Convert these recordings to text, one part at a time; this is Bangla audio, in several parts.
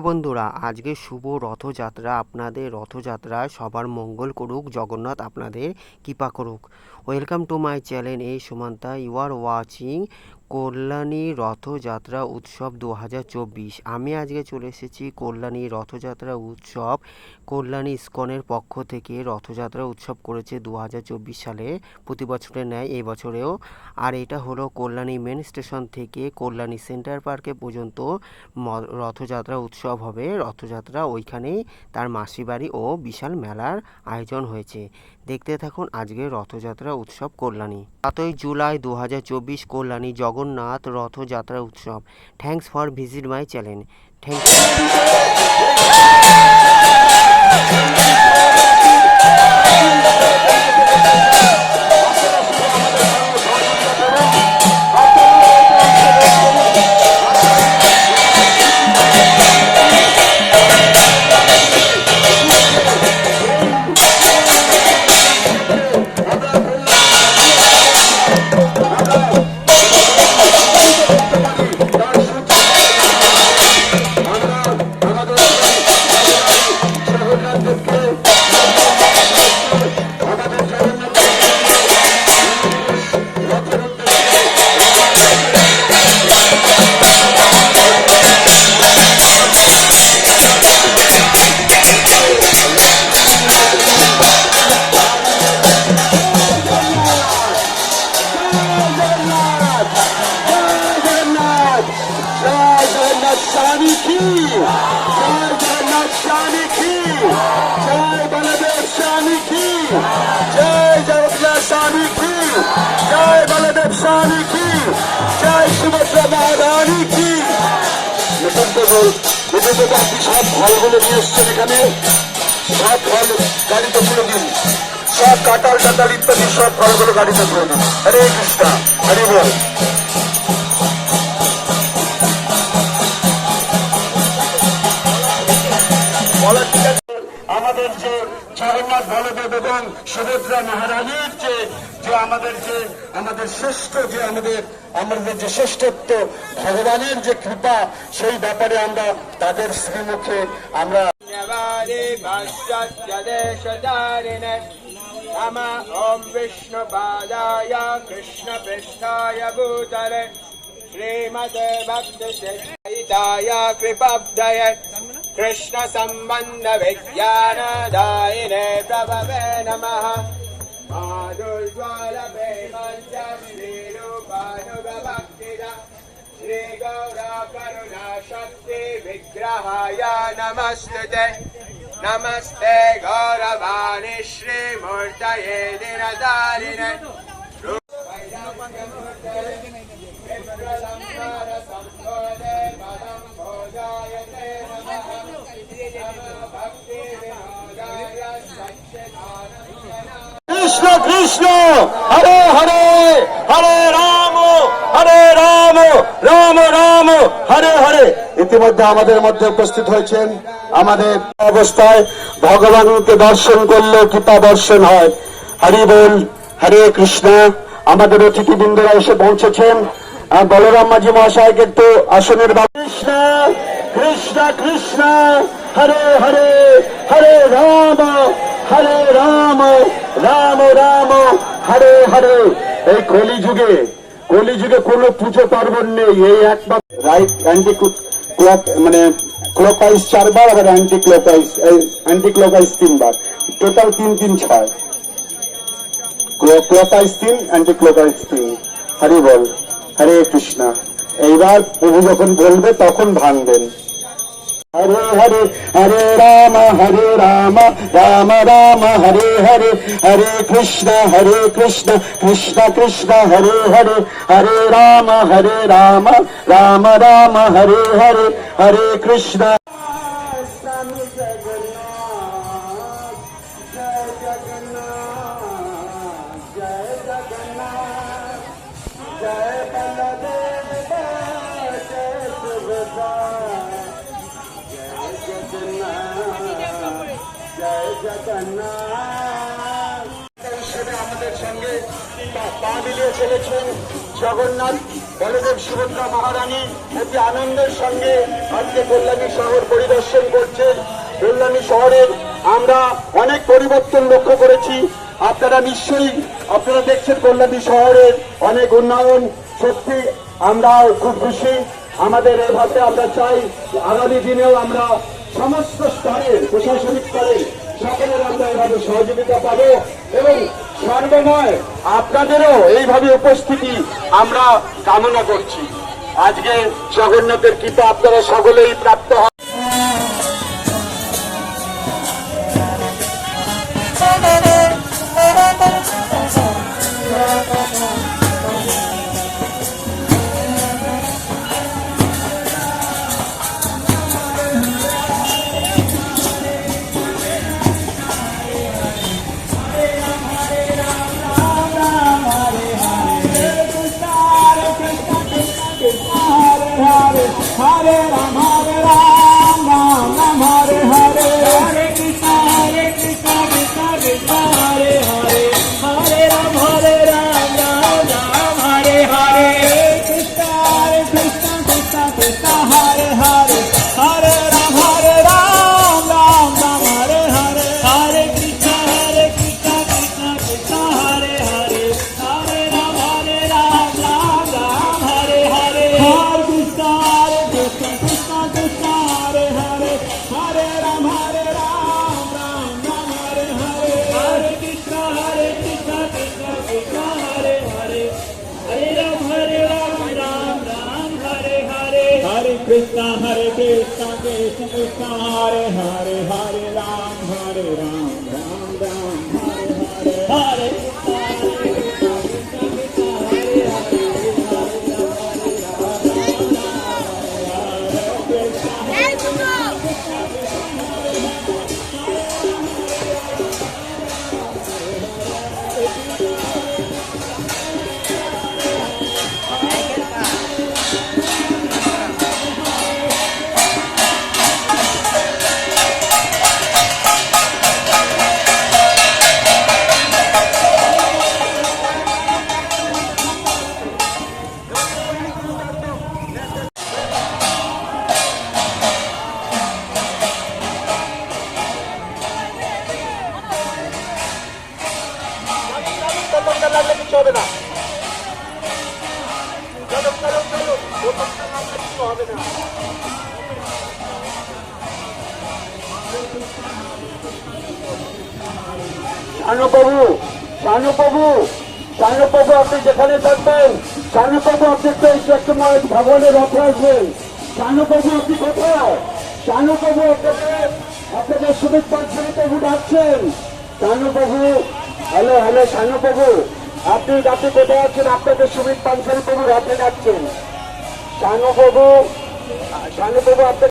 বন্ধুরা, আজকে শুভ রথযাত্রা। আপনাদের রথযাত্রায় সবার মঙ্গল করুক, জগন্নাথ আপনাদের কৃপা করুক। ওয়েলকাম টু মাই চ্যানেল এই Sumanta. You are watching Kalyani Rathyatra উৎসব 2024। আমি আজকে চলে এসেছি কল্যাণী রথযাত্রা উৎসব। কল্যাণী ইস্কনের পক্ষ থেকে রথযাত্রা উৎসব করেছে 2024 সালে, প্রতি বছরের ন্যায় এই বছরেও। আর এটা হলো কল্যাণী মেন স্টেশন থেকে কল্যাণী সেন্টার পার্কে পর্যন্ত রথযাত্রা উৎসব হবে। রথযাত্রা ওইখানেই তার মাসি বাড়ি ও বিশাল মেলার আয়োজন হয়েছে। দেখতে থাকুন আজকের রথযাত্রা উৎসব কল্যাণী। 7ই জুলাই 2024 কল্যাণী জগন্নাথ রথযাত্রা উৎসব। Thanks for visit my channel. Thank you. সব ফলগুলো নিয়ে এসছেন এখানে, সব ফল গাড়িতে তুলে দিন, সব কাঁঠাল টাটাল ইত্যাদি সব ফলগুলো গাড়িতে তুলে দিন। হরে কৃষ্ণ, হরি বল। আমাদের যে জগন্নাথ বলদেব এবং সুভদ্রা মহারানীর যে আমাদের শ্রেষ্ঠ আমাদের যে শ্রেষ্ঠত্ব, ভগবানের যে কৃপা, সেই ব্যাপারে আমরা তাদের শ্রীমুখে আমরা ওম বিষ্ণু পাদায় কৃষ্ণ পৃষ্ঠায় ভূতলে শ্রীমতে ভক্তি সিদ্ধায় কৃপাব্ধয়ে কৃষ্ণ সম্বন্ধ বিজ্ঞান দায়িনে প্রভবে নমঃ। মাধুর্জ্বলভে মঞ্চ শ্রীরূপানুগভক্তিদা শ্রী গৌরা করুণা শক্তি বিগ্রহায় নমস্তুতে। নমস্তে গৌরবাণী শ্রীমূর্তये দীনদারিণে। কৃষ্ণ কৃষ্ণ হরে হরে, হরে রাম রাম রাম হরে হরে। ইতিমধ্যে আমাদের মধ্যে উপস্থিত হয়েছেন। আমাদের অবস্থায় ভগবানকে দর্শন করলে কৃপা দর্শন হয়। হরি বল, হরে কৃষ্ণ। আমাদের অতিথিবৃন্দরা এসে পৌঁছেছেন। বলরাম মাঝি মহাশয়কে একটু আসনের কৃষ্ণ কৃষ্ণ কৃষ্ণ হরে হরে, হরে রাম রাম রাম হরে হরে। এই কলিযুগে কোনো পুজো পার্বণ নেই। এই একবার রাইট অ্যান্টি ক্লক মানে ক্লকওয়াইজ 4 বার, আবার অ্যান্টি ক্লকওয়াইজ 3 বার, total 3 3 6। Clockwise 3, anti clockwise 3। Hari বল, হরে কৃষ্ণ। এইবার প্রভু যখন বলবে তখন ভাঙবেন। হরে হরে, হরে রাম রাম রাম হরে হরে, হরে কৃষ্ণ কৃষ্ণ কৃষ্ণ হরে হরে, হরে রাম রাম রাম হরে হরে, হরে কৃষ্ণ। হিসাবে আমাদের সঙ্গে পা মিলিয়ে চলেছেন জগন্নাথ বলদেব সুভদ্রা মহারানী অতি আনন্দের সঙ্গে আজকে কল্যাণী শহর পরিদর্শন করছেন। কল্যাণী শহরের আমরা অনেক পরিবর্তন লক্ষ্য করেছি। আপনারা নিশ্চয়ই আপনারা দেখছেন কল্যাণী শহরের অনেক উন্নয়ন। সত্যি আমরা খুব খুশি। আমাদের এভাবে আমরা চাই আগামী দিনেও আমরা সমস্ত স্তরের প্রশাসনিক স্তরের সকলের আমরা এভাবে সহযোগিতা পাবো এবং সর্বময় আপনাদেরও এইভাবে উপস্থিতি আমরা কামনা করছি। আজকে জগন্নাথের কৃপা আপনারা সকলেই প্রাপ্ত হয়। Hare Rama, Ram Ram, Hare Hare, Hare Krishna, Krishna Krishna, Hare Hare, Hare Ram, Ram Ram, Hare Hare, Krishna, Krishna Krishna, Hare Hare, Hare Ram, Ram Ram, Hare Hare, Hare Krishna, Krishna Krishna, Hare Hare, Hare Ram, Ram Ram, Hare Hare, Hare Krishna. Krishna Hare Krishna Krishna Krishna Hare Hare Hare Ram Ram Ram Hare Hare Hare Krishna লাগলে কিছু হবে না। চলো চলো চলো, কিছু হবে না। শানুপ্রভু শানুপ্রভু শানুপ্রভু আপনি যেখানে থাকবেন, শানুপ্রভু আপনি একটু ভগবানের রথে আসবেন। শানুপ্রভু আপনি কোথায়? শানুপ্রভু আপনাকে সুমিত পাঞ্চালী প্রভু ডাকছেন। শানুপ্রভু, হ্যালো হ্যালো শানুপ্রভু, আপনি কোথায় আছেন? আপনাকে সুমিত পাঞ্চালী প্রভু রথে ডাকছেন। শানুপ্রভু আপনি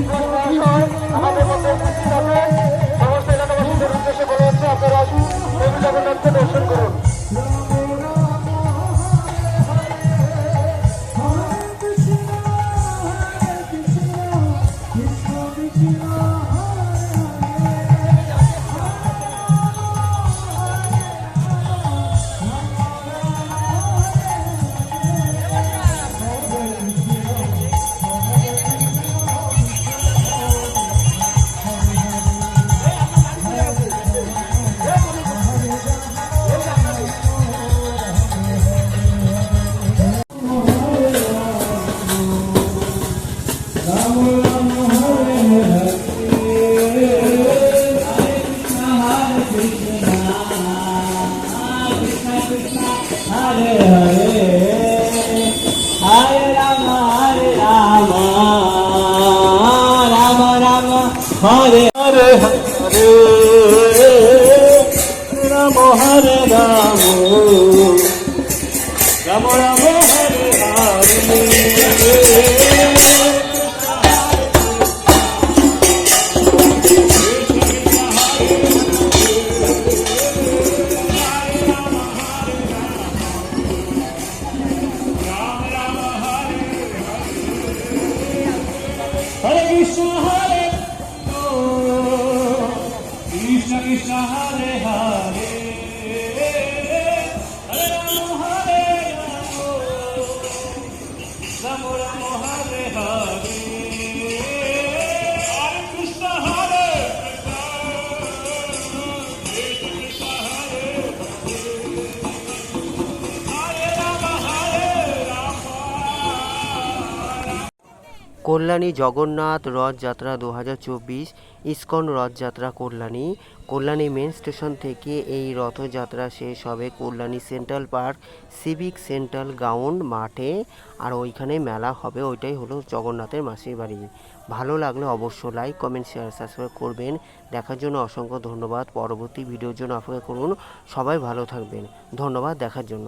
Hare Ram Ram Hare Hare, Hare Krishna Krishna Krishna Hare Hare, Hare Rama Rama Rama Hare Hare, Rama Hare Rama, Rama Rama Hare Hare. Hare Krishna Hare Krishna Krishna Hare Hare, Hare Rama Rama Rama Hare Hare, Hare Krishna Hare Krishna Krishna Hare Hare, Hare Rama Kalyani Jagannath Rathyatra 2024 ISKCON Rathyatra Kalyani main station থেকে এই রথযাত্রা শেষ হবে Kalyani central park civic central ground মাঠে, আর ওইখানে মেলা হবে। ওইটাই হলো জগন্নাথের মাসির বাড়ি। ভালো লাগলে অবশ্যই লাইক কমেন্ট শেয়ার সাবস্ক্রাইব করবেন। দেখার জন্য অসংখ্য ধন্যবাদ। পরবর্তী ভিডিওর জন্য অপেক্ষা করুন। সবাই ভালো থাকবেন। ধন্যবাদ দেখার জন্য।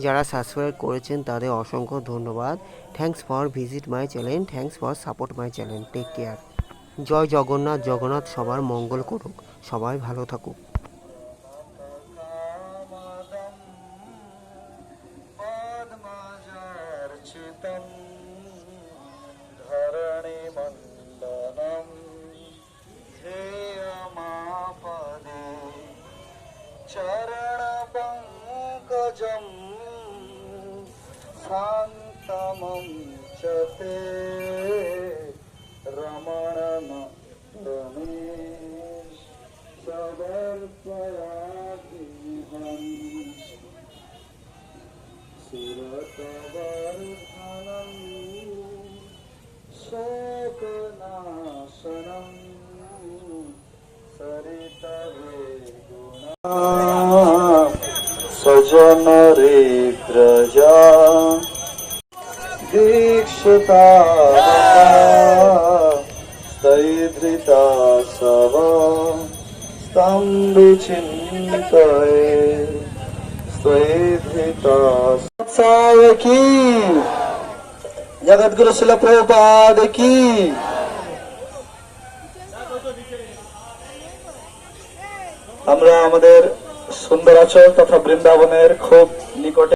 যারা সাবস্ক্রাইব করেছেন তাদের অসংখ্য ধন্যবাদ। Thanks for visit my channel, thanks for support my channel. Take care. জয় জগন্নাথ। জগন্নাথ সবার মঙ্গল করুক। সবাই ভালো থাকুক। चरणपङ्कजं शान्तमं च ते रमणनन्दनेश समर्पयाम्यहम् सुरतवर्धनं शोकनाशनं सरितवेगुणा सजन रे प्रजा दीक्षिता स्तैधृता सव स्तंभिचिन्तये स्तैधृता सावकी जगद्गुरु शिल प्रभुपाद की। আমরা আমাদের সুন্দরাচল তথা বৃন্দাবনের খুব নিকটে